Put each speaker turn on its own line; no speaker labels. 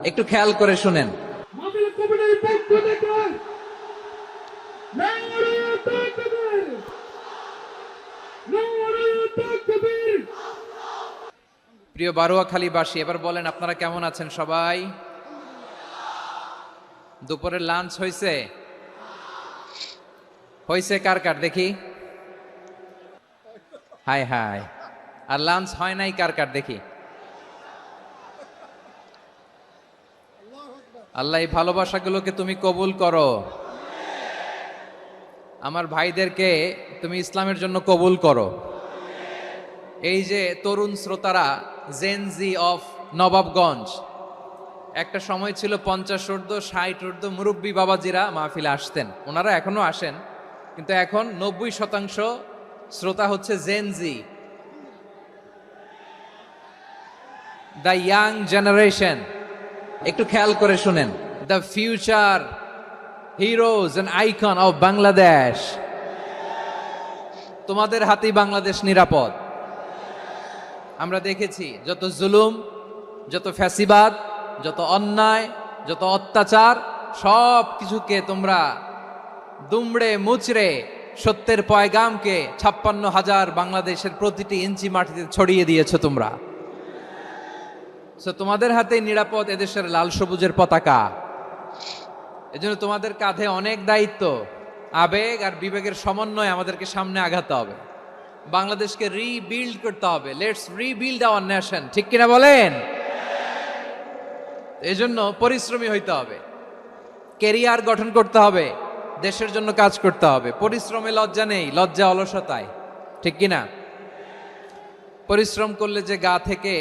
একটু খেয়াল করে শুনেন।
মাহফিল কমিটির পক্ষ থেকে নারায়ে তাকবীর, নারায়ে তাকবীর।
প্রিয় বারুয়াখালীবাসী, এবার বলেন আপনারা কেমন আছেন সবাই? দুপুরের লাঞ্চ হয়েছে? হয়েছে কার কার দেখি? High high. আর লাঞ্চ হয় নাই কার কার দেখি? আল্লাহ এই ভালোবাসাগুলোকে তুমি কবুল করো। আমার ভাইদেরকে তুমি ইসলামের জন্য কবুল করো। এই যে তরুণ শ্রোতারা, জেনজি অফ নবাবগঞ্জ, একটা সময় ছিল 50 ঊর্ধ্ব 60 ঊর্ধ্ব মুরব্বী বাবাজিরা মাহফিলে আসতেন, ওনারা এখনো আসেন, কিন্তু এখন 90% শ্রোতা হচ্ছে জেনজি, দ্য ইয়াং জেনারেশন। একটু খেয়াল করে শুনেন। The future heroes and icon of Bangladesh. তোমাদের হাতেই বাংলাদেশ নিরাপদ। আমরা দেখেছি যত জুলুম, যত ফ্যাসিবাদ, যত অন্যায়, যত অত্যাচার, সব কিছুকে তোমরা দুমড়ে মুচড়ে সত্যের পয়গামকে 56,000 বাংলাদেশের প্রতিটি ইঞ্চি মাটিতে ছড়িয়ে দিয়েছো তোমরা। তোমাদের হাতে নিরাপদ এদেশের লাল সবুজের পতাকা। এজন্য তোমাদের কাঁধে অনেক দায়িত্ব। আবেগ আর বিবেকের সমন্বয়ে আমাদেরকে সামনে আগাতে হবে, বাংলাদেশকে রিবিল্ড করতে হবে। লেটস রিবিল্ড আওয়ার নেশন, ঠিক কিনা বলেন? এজন্য পরিশ্রমী হইতে হবে, কেরিয়ার গঠন করতে হবে, দেশের জন্য কাজ করতে হবে। পরিশ্রমে লজ্জা নেই, লজ্জা অলসতায়, ঠিক কিনা? পরিশ্রম করলে যে গা থেকে